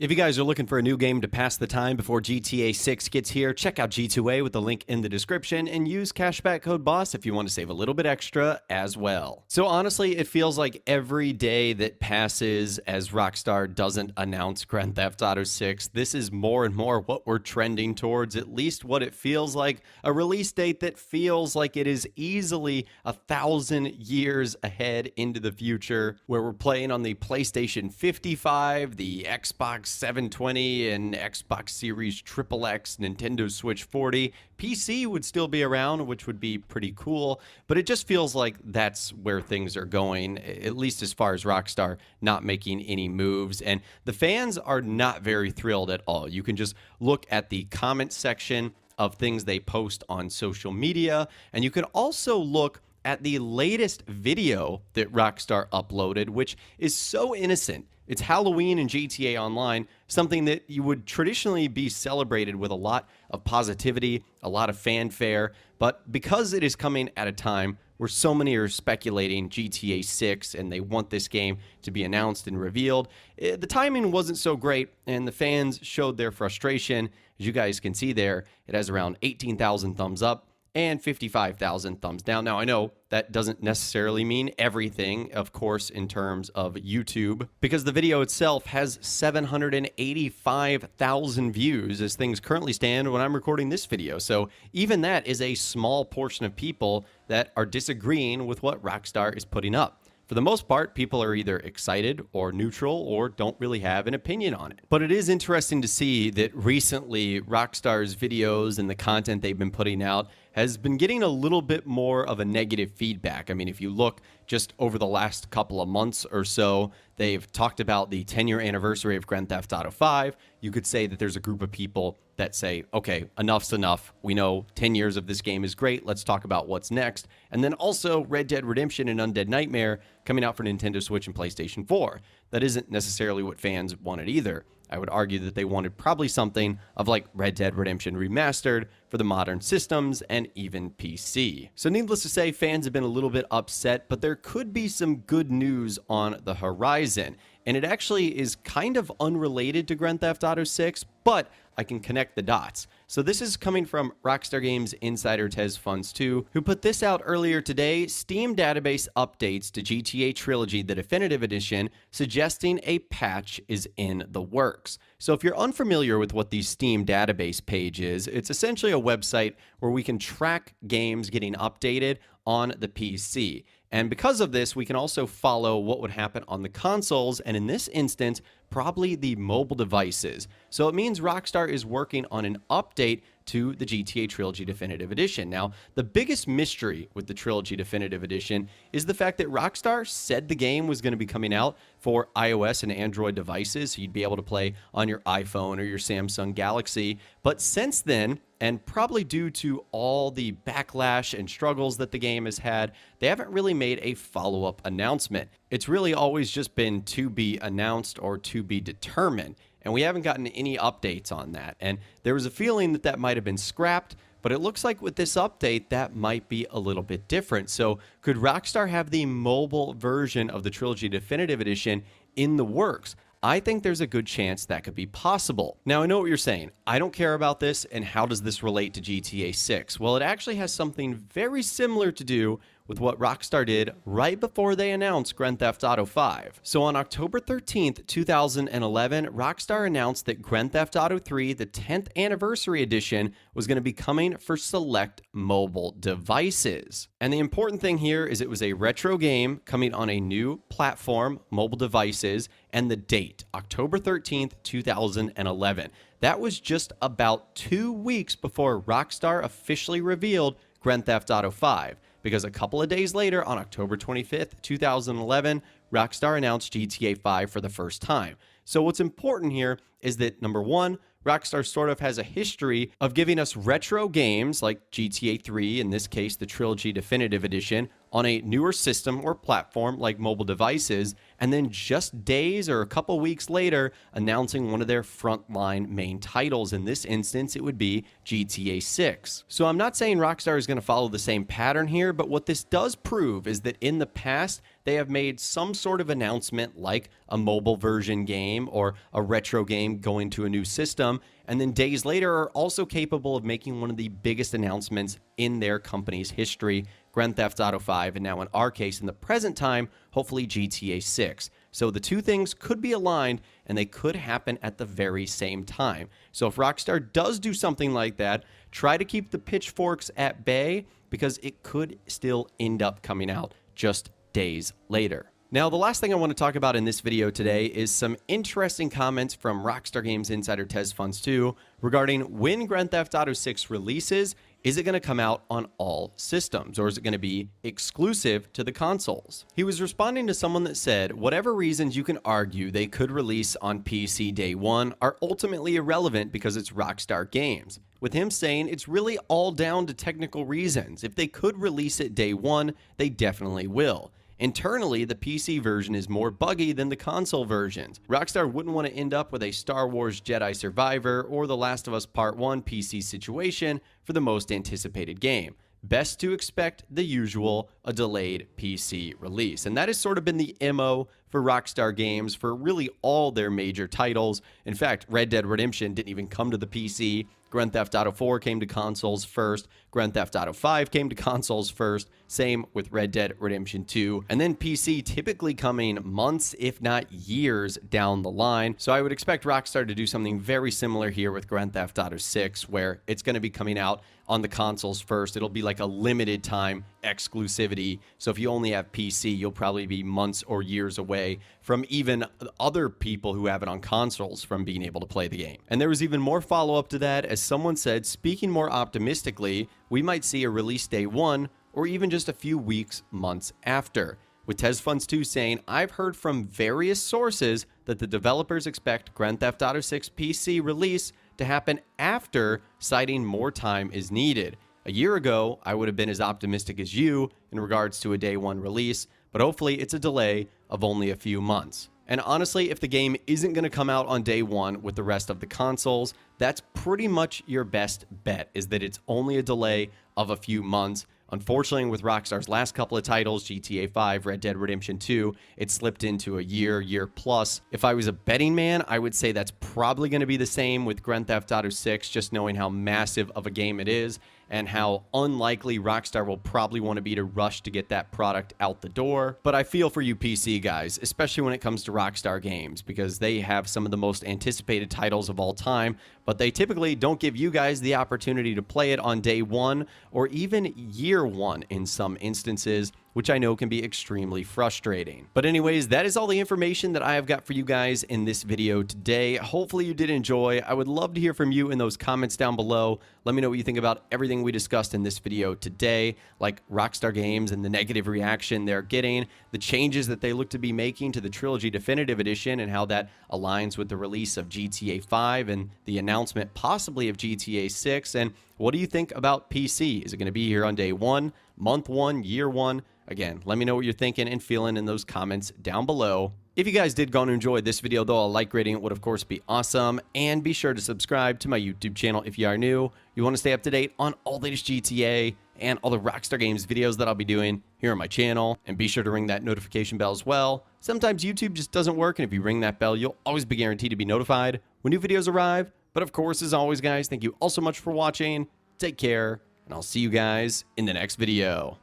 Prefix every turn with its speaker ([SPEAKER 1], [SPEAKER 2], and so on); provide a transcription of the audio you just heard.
[SPEAKER 1] If you guys are looking for a new game to pass the time before GTA 6 gets here, check out G2A with the link in the description and use cashback code BOSS if you want to save a little bit extra as well. So honestly, it feels like every day that passes as Rockstar doesn't announce Grand Theft Auto 6, this is more and more what we're trending towards, at least what it feels like, a release date that feels like it is easily 1,000 years ahead into the future, where we're playing on the PlayStation 55, the Xbox 720 and Xbox Series XXX, Nintendo Switch 40. PC would still be around, which would be pretty cool, but it just feels like that's where things are going, at least as far as Rockstar not making any moves. And the fans are not very thrilled at all. You can just look at the comment section of things they post on social media, and you can also look at the latest video that Rockstar uploaded, which is so innocent. It's Halloween in GTA Online, something that you would traditionally be celebrated with a lot of positivity, a lot of fanfare, but because it is coming at a time where so many are speculating GTA 6 and they want this game to be announced and revealed, the timing wasn't so great, and the fans showed their frustration. As you guys can see there, it has around 18,000 thumbs up and 55,000 thumbs down. Now, I know that doesn't necessarily mean everything, of course, in terms of YouTube, because the video itself has 785,000 views as things currently stand when I'm recording this video. So even that is a small portion of people that are disagreeing with what Rockstar is putting up. For the most part, people are either excited or neutral or don't really have an opinion on it. But it is interesting to see that recently Rockstar's videos and the content they've been putting out has been getting a little bit more of a negative feedback. I mean, if you look just over the last couple of months or so, they've talked about the 10-year anniversary of Grand Theft Auto 5. You could say that there's a group of people that say, okay, enough's enough. We know 10 years of this game is great. Let's talk about what's next. And then also Red Dead Redemption and Undead Nightmare coming out for Nintendo Switch and PlayStation 4. That isn't necessarily what fans wanted either. I would argue that they wanted probably something of like Red Dead Redemption Remastered for the modern systems and even PC. So needless to say, fans have been a little bit upset, but there could be some good news on the horizon. And it actually is kind of unrelated to Grand Theft Auto 6, but I can connect the dots. So this is coming from Rockstar Games insider Tez Funds 2, who put this out earlier today: Steam database updates to GTA Trilogy, the Definitive Edition, suggesting a patch is in the works. So if you're unfamiliar with what the Steam database page is, it's essentially a website where we can track games getting updated on the PC. And because of this, we can also follow what would happen on the consoles, and in this instance, probably the mobile devices. So it means Rockstar is working on an update to the GTA Trilogy Definitive Edition. Now, the biggest mystery with the Trilogy Definitive Edition is the fact that Rockstar said the game was going to be coming out for iOS and Android devices, so you'd be able to play on your iPhone or your Samsung Galaxy. But since then, and probably due to all the backlash and struggles that the game has had, they haven't really made a follow-up announcement. It's really always just been to be announced or to be determined, and we haven't gotten any updates on that. And there was a feeling that that might have been scrapped, but it looks like with this update, that might be a little bit different. So could Rockstar have the mobile version of the Trilogy Definitive Edition in the works? I think there's a good chance that could be possible. Now, I know what you're saying. I don't care about this, and how does this relate to GTA 6? Well, it actually has something very similar to do with what Rockstar did right before they announced Grand Theft Auto 5. So on October 13th, 2011, Rockstar announced that Grand Theft Auto 3, the 10th Anniversary Edition, was going to be coming for select mobile devices. And the important thing here is it was a retro game coming on a new platform, mobile devices, and the date, October 13th, 2011. That was just about 2 weeks before Rockstar officially revealed Grand Theft Auto 5. Because a couple of days later, on October 25th, 2011, Rockstar announced GTA 5 for the first time. So what's important here is that, number one, Rockstar sort of has a history of giving us retro games like GTA 3, in this case the Trilogy Definitive Edition, on a newer system or platform like mobile devices, and then just days or a couple weeks later announcing one of their frontline main titles. In this instance, it would be GTA 6. So I'm not saying Rockstar is going to follow the same pattern here, but what this does prove is that in the past, they have made some sort of announcement like a mobile version game or a retro game going to a new system, and then days later are also capable of making one of the biggest announcements in their company's history, Grand Theft Auto 5, and now in our case, in the present time, hopefully GTA 6. So the two things could be aligned, and they could happen at the very same time. So if Rockstar does do something like that, try to keep the pitchforks at bay, because it could still end up coming out just days later. Now, the last thing I want to talk about in this video today is some interesting comments from Rockstar Games insider Tez Funds 2 regarding when Grand Theft Auto 6 releases. Is it going to come out on all systems, or is it going to be exclusive to the consoles? He was responding to someone that said, whatever reasons you can argue they could release on PC day one are ultimately irrelevant because it's Rockstar Games. With him saying it's really all down to technical reasons. If they could release it day one, they definitely will. Internally, the PC version is more buggy than the console versions. Rockstar wouldn't want to end up with a Star Wars Jedi Survivor or The Last of Us Part 1 PC situation for the most anticipated game. Best to expect the usual, a delayed PC release. And that has sort of been the MO for Rockstar Games for really all their major titles. In fact, Red Dead Redemption didn't even come to the PC. Grand Theft Auto 4 came to consoles first. Grand Theft Auto 5 came to consoles first. Same with Red Dead Redemption 2. And then PC typically coming months, if not years, down the line. So I would expect Rockstar to do something very similar here with Grand Theft Auto 6, where it's going to be coming out on the consoles first. It'll be like a limited time exclusivity. So if you only have PC, you'll probably be months or years away from even other people who have it on consoles from being able to play the game. And there was even more follow-up to that, as someone said, speaking more optimistically, we might see a release day one or even just a few weeks, months after. With Tez Funds 2 saying, I've heard from various sources that the developers expect Grand Theft Auto 6 PC release to happen after, citing more time is needed. A year ago, I would have been as optimistic as you in regards to a day one release, but hopefully it's a delay of only a few months. And honestly, if the game isn't going to come out on day one with the rest of the consoles, that's pretty much your best bet, is that it's only a delay of a few months. Unfortunately, with Rockstar's last couple of titles, GTA 5, Red Dead Redemption 2, it slipped into a year plus. If I was a betting man, I would say that's probably going to be the same with Grand Theft Auto 6, just knowing how massive of a game it is and how unlikely Rockstar will probably want to be to rush to get that product out the door. But I feel for you PC guys, especially when it comes to Rockstar Games, because they have some of the most anticipated titles of all time, but they typically don't give you guys the opportunity to play it on day one or even year one in some instances, which I know can be extremely frustrating. But anyways, that is all the information that I have got for you guys in this video today. Hopefully you did enjoy. I would love to hear from you in those comments down below. Let me know what you think about everything we discussed in this video today, like Rockstar Games and the negative reaction they're getting, the changes that they look to be making to the Trilogy Definitive Edition and how that aligns with the release of GTA 5 and the announcement possibly of GTA 6, and what do you think about PC? Is it going to be here on day one, month one, year one? Again, let me know what you're thinking and feeling in those comments down below. If you guys did go and enjoy this video, though, a like rating would, of course, be awesome. And be sure to subscribe to my YouTube channel if you are new. You want to stay up to date on all the latest GTA and all the Rockstar Games videos that I'll be doing here on my channel. And be sure to ring that notification bell as well. Sometimes YouTube just doesn't work, and if you ring that bell, you'll always be guaranteed to be notified when new videos arrive. But of course, as always, guys, thank you all so much for watching. Take care, and I'll see you guys in the next video.